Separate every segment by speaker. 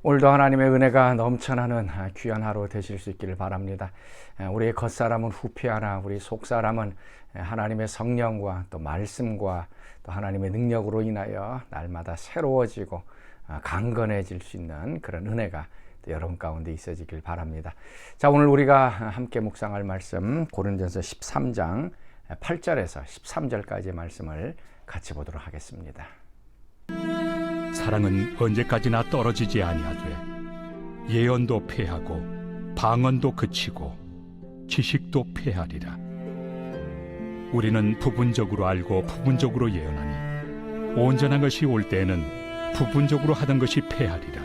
Speaker 1: 오늘도 하나님의 은혜가 넘쳐나는 귀한 하루 되실 수 있기를 바랍니다. 우리의 겉사람은 후피하나 우리 속사람은 하나님의 성령과 또 말씀과 또 하나님의 능력으로 인하여 날마다 새로워지고 강건해질 수 있는 그런 은혜가 여러분 가운데 있어지길 바랍니다. 자, 오늘 우리가 함께 묵상할 말씀 고린도전서 13장 8절에서 13절까지의 말씀을 같이 보도록 하겠습니다.
Speaker 2: 사랑은 언제까지나 떨어지지 아니하되 예언도 패하고 방언도 그치고 지식도 패하리라. 우리는 부분적으로 알고 부분적으로 예언하니 온전한 것이 올 때에는 부분적으로 하던 것이 패하리라.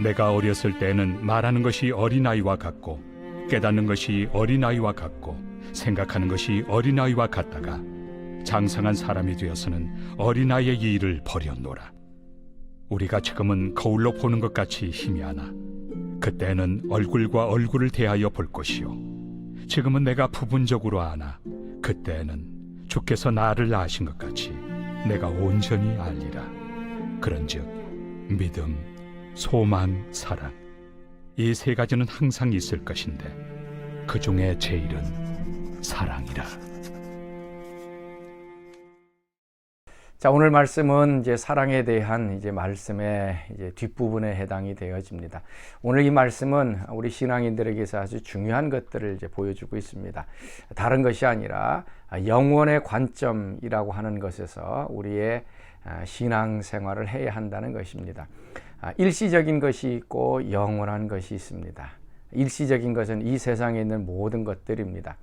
Speaker 2: 내가 어렸을 때에는 말하는 것이 어린아이와 같고 깨닫는 것이 어린아이와 같고 생각하는 것이 어린아이와 같다가 장성한 사람이 되어서는 어린아이의 일을 버렸노라. 우리가 지금은 거울로 보는 것 같이 희미하나 그때는 얼굴과 얼굴을 대하여 볼 것이요 지금은 내가 부분적으로 아나 그때는 주께서 나를 아신 것 같이 내가 온전히 알리라. 그런즉 믿음, 소망, 사랑 이 세 가지는 항상 있을 것인데 그 중에 제일은 사랑이라.
Speaker 1: 자, 오늘 말씀은 이제 사랑에 대한 이제 말씀의 이제 뒷부분에 해당이 되어집니다. 오늘 이 말씀은 우리 신앙인들에게서 아주 중요한 것들을 이제 보여주고 있습니다. 다른 것이 아니라 영혼의 관점이라고 하는 것에서 우리의 신앙 생활을 해야 한다는 것입니다. 일시적인 것이 있고 영원한 것이 있습니다. 일시적인 것은 이 세상에 있는 모든 것들입니다.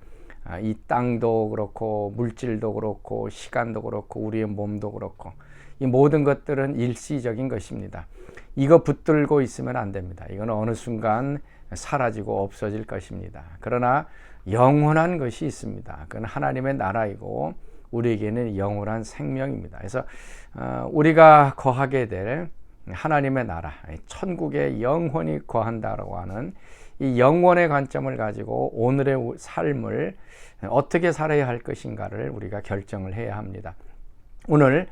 Speaker 1: 이 땅도 그렇고 물질도 그렇고 시간도 그렇고 우리의 몸도 그렇고 이 모든 것들은 일시적인 것입니다. 이거 붙들고 있으면 안 됩니다. 이건 어느 순간 사라지고 없어질 것입니다. 그러나 영원한 것이 있습니다. 그건 하나님의 나라이고 우리에게는 영원한 생명입니다. 그래서 우리가 거하게 될 하나님의 나라, 천국에 영원히 거한다라고 하는 이 영원의 관점을 가지고 오늘의 삶을 어떻게 살아야 할 것인가를 우리가 결정을 해야 합니다. 오늘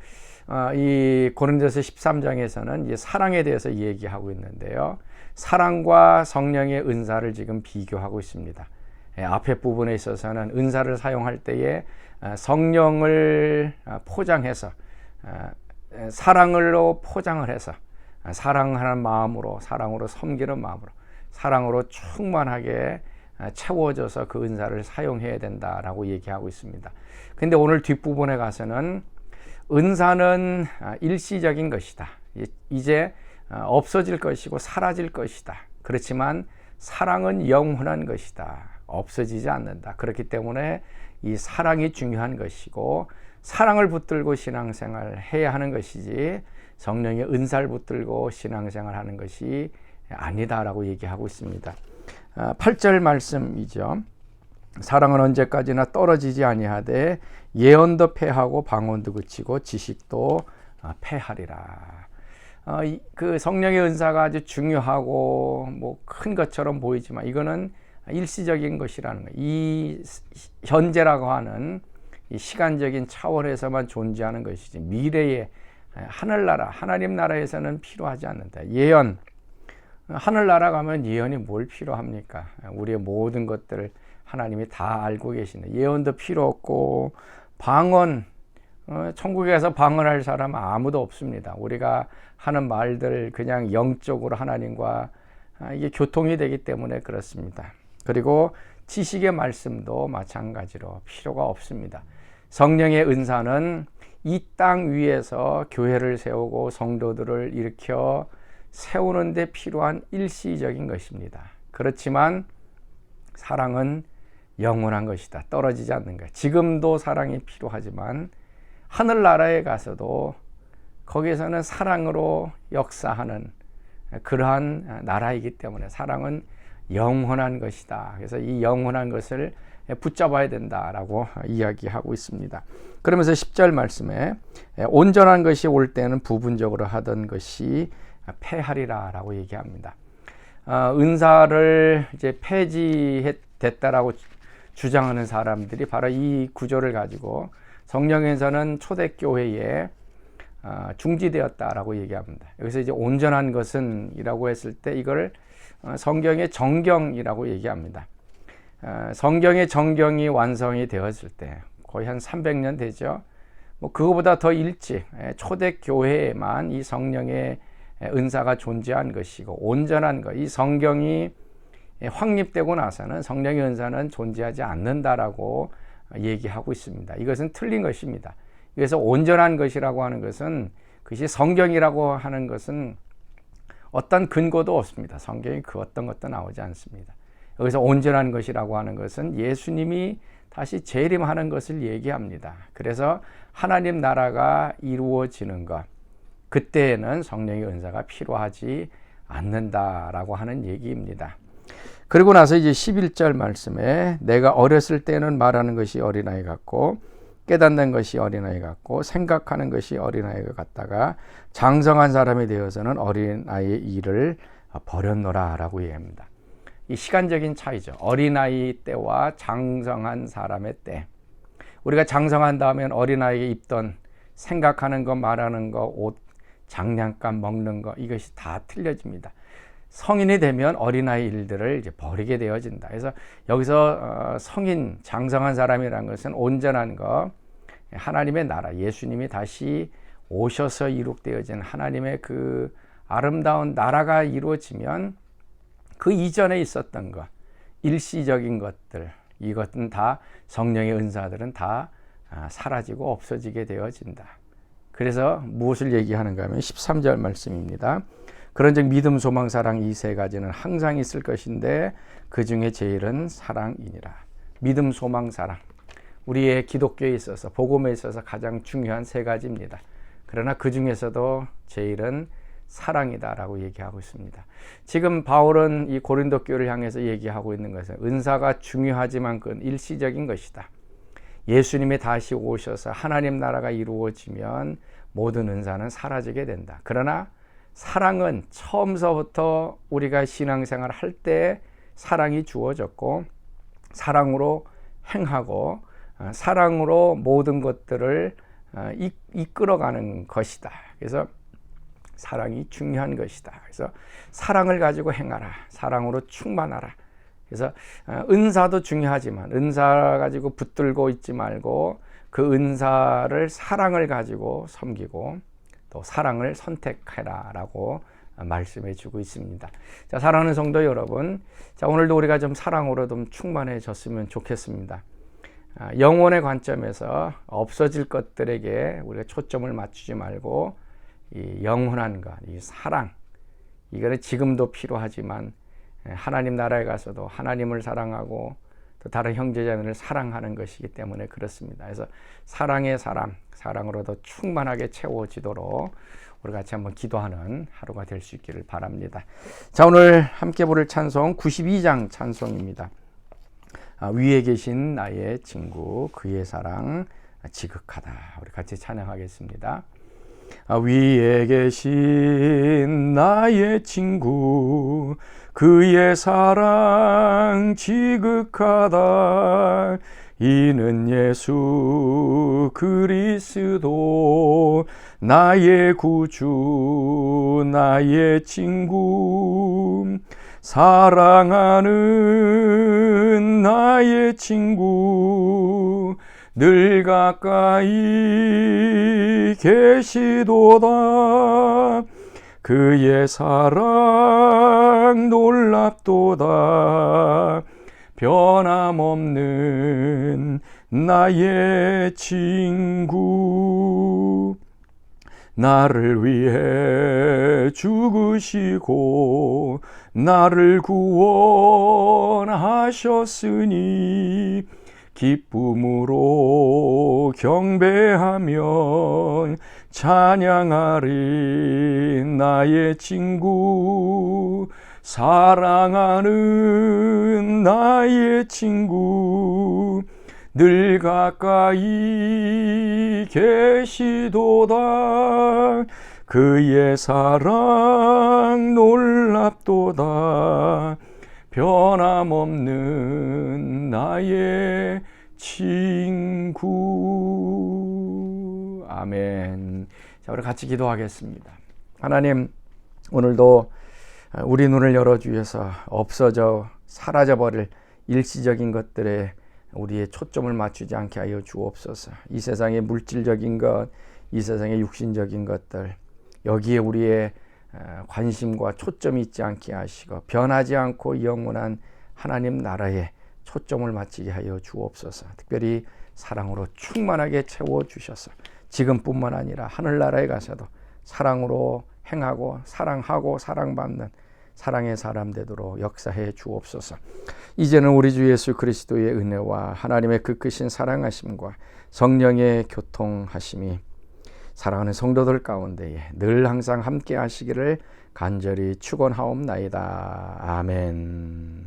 Speaker 1: 이 고린도서 13장에서는 이제 사랑에 대해서 얘기하고 있는데요. 사랑과 성령의 은사를 지금 비교하고 있습니다. 앞에 부분에 있어서는 은사를 사용할 때에 성령을 포장해서 사랑으로 포장을 해서 사랑하는 마음으로, 사랑으로 섬기는 마음으로, 사랑으로 충만하게 채워져서 그 은사를 사용해야 된다라고 얘기하고 있습니다. 근데 오늘 뒷부분에 가서는 은사는 일시적인 것이다. 이제 없어질 것이고 사라질 것이다. 그렇지만 사랑은 영원한 것이다. 없어지지 않는다. 그렇기 때문에 이 사랑이 중요한 것이고 사랑을 붙들고 신앙생활을 해야 하는 것이지 성령의 은사를 붙들고 신앙생활을 하는 것이 아니다라고 얘기하고 있습니다. 8절 말씀이죠. 사랑은 언제까지나 떨어지지 아니하되 예언도 패하고 방언도 그치고 지식도 패하리라. 그 성령의 은사가 아주 중요하고 뭐 큰 것처럼 보이지만 이거는 일시적인 것이라는 거예요. 이 현재라고 하는 이 시간적인 차원에서만 존재하는 것이지 미래의 하늘나라, 하나님 나라에서는 필요하지 않는다. 예언, 하늘나라 가면 예언이 뭘 필요합니까? 우리의 모든 것들을 하나님이 다 알고 계시네. 예언도 필요 없고 방언, 천국에서 방언할 사람은 아무도 없습니다. 우리가 하는 말들 그냥 영적으로 하나님과 이게 교통이 되기 때문에 그렇습니다. 그리고 지식의 말씀도 마찬가지로 필요가 없습니다. 성령의 은사는 이 땅 위에서 교회를 세우고 성도들을 일으켜 세우는 데 필요한 일시적인 것입니다. 그렇지만 사랑은 영원한 것이다. 떨어지지 않는 것. 지금도 사랑이 필요하지만 하늘나라에 가서도 거기에서는 사랑으로 역사하는 그러한 나라이기 때문에 사랑은 영원한 것이다. 그래서 이 영원한 것을 붙잡아야 된다라고 이야기하고 있습니다. 그러면서 10절 말씀에 온전한 것이 올 때는 부분적으로 하던 것이 패하리라라고 얘기합니다. 은사를 이제 폐지됐다라고 주장하는 사람들이 바로 이 구조를 가지고 성령에서는 초대교회에 중지되었다라고 얘기합니다. 여기서 이제 온전한 것은 이라고 했을 때 이걸 성경의 정경이라고 얘기합니다. 성경의 정경이 완성이 되었을 때 거의 한 300년 되죠. 뭐 그거보다 더 일찍 초대 교회에만 이 성령의 은사가 존재한 것이고 온전한 것, 이 성경이 확립되고 나서는 성령의 은사는 존재하지 않는다라고 얘기하고 있습니다. 이것은 틀린 것입니다. 그래서 온전한 것이라고 하는 것은 그것이 성경이라고 하는 것은 어떤 근거도 없습니다. 성경에 그 어떤 것도 나오지 않습니다. 여기서 온전한 것이라고 하는 것은 예수님이 다시 재림하는 것을 얘기합니다. 그래서 하나님 나라가 이루어지는 것, 그때에는 성령의 은사가 필요하지 않는다라고 하는 얘기입니다. 그리고 나서 이제 11절 말씀에 내가 어렸을 때는 말하는 것이 어린아이 같고 깨닫는 것이 어린아이 같고 생각하는 것이 어린아이 같다가 장성한 사람이 되어서는 어린아이의 일을 버렸노라 라고 얘기합니다. 이 시간적인 차이죠. 어린아이 때와 장성한 사람의 때. 우리가 장성한 다음엔 어린아이에게 입던 생각하는 거, 말하는 거, 옷, 장난감, 먹는 거 이것이 다 틀려집니다. 성인이 되면 어린아이 일들을 이제 버리게 되어진다. 그래서 여기서 성인, 장성한 사람이라는 것은 온전한 것, 하나님의 나라, 예수님이 다시 오셔서 이룩되어진 하나님의 그 아름다운 나라가 이루어지면 그 이전에 있었던 것, 일시적인 것들, 이것은 다 성령의 은사들은 다 사라지고 없어지게 되어진다. 그래서 무엇을 얘기하는가 하면 13절 말씀입니다. 그런즉 믿음, 소망, 사랑 이 세 가지는 항상 있을 것인데 그 중에 제일은 사랑이니라. 믿음, 소망, 사랑. 우리의 기독교에 있어서 복음에 있어서 가장 중요한 세 가지입니다. 그러나 그 중에서도 제일은 사랑이다라고 얘기하고 있습니다. 지금 바울은 이 고린도 교회를 향해서 얘기하고 있는 것은 은사가 중요하지만 그건 일시적인 것이다. 예수님이 다시 오셔서 하나님 나라가 이루어지면 모든 은사는 사라지게 된다. 그러나 사랑은 처음서부터 우리가 신앙생활 할 때 사랑이 주어졌고 사랑으로 행하고 사랑으로 모든 것들을 이끌어가는 것이다. 그래서 사랑이 중요한 것이다. 그래서 사랑을 가지고 행하라. 사랑으로 충만하라. 그래서 은사도 중요하지만 은사 가지고 붙들고 있지 말고 그 은사를 사랑을 가지고 섬기고 또 사랑을 선택해라 라고 말씀해 주고 있습니다. 자, 사랑하는 성도 여러분, 자, 오늘도 우리가 좀 사랑으로 좀 충만해졌으면 좋겠습니다. 영혼의 관점에서 없어질 것들에게 우리가 초점을 맞추지 말고 이 영원한 것, 이 사랑, 이거는 지금도 필요하지만 하나님 나라에 가서도 하나님을 사랑하고 또 다른 형제자매를 사랑하는 것이기 때문에 그렇습니다. 그래서 사랑의 사람, 사랑으로 더 충만하게 채워지도록 우리 같이 한번 기도하는 하루가 될 수 있기를 바랍니다. 자, 오늘 함께 부를 찬송 92장 찬송입니다. 위에 계신 나의 친구, 그의 사랑 지극하다. 우리 같이 찬양하겠습니다. 위에 계신 나의 친구, 그의 사랑 지극하다. 이는 예수 그리스도 나의 구주, 나의 친구. 사랑하는 나의 친구, 늘 가까이 계시도다. 그의 사랑 놀랍도다. 변함없는 나의 친구. 나를 위해 죽으시고 나를 구원하셨으니 기쁨으로 경배하며 찬양하리. 나의 친구, 사랑하는 나의 친구, 늘 가까이 계시도다. 그의 사랑 놀랍도다. 변함없는 나의 친구. 아멘. 자, 우리 같이 기도하겠습니다. 하나님, 오늘도 우리 눈을 열어주셔서 없어져 사라져버릴 일시적인 것들에 우리의 초점을 맞추지 않게 하여 주옵소서. 이 세상의 물질적인 것, 이 세상의 육신적인 것들, 여기에 우리의 관심과 초점이 있지 않게 하시고 변하지 않고 영원한 하나님 나라에 초점을 맞추게 하여 주옵소서. 특별히 사랑으로 충만하게 채워주셔서 지금뿐만 아니라 하늘나라에 가서도 사랑으로 행하고 사랑하고 사랑받는 사랑의 사람 되도록 역사해 주옵소서. 이제는 우리 주 예수 그리스도의 은혜와 하나님의 그 크신 사랑하심과 성령의 교통하심이 사랑하는 성도들 가운데에 늘 항상 함께 하시기를 간절히 축원하옵나이다. 아멘.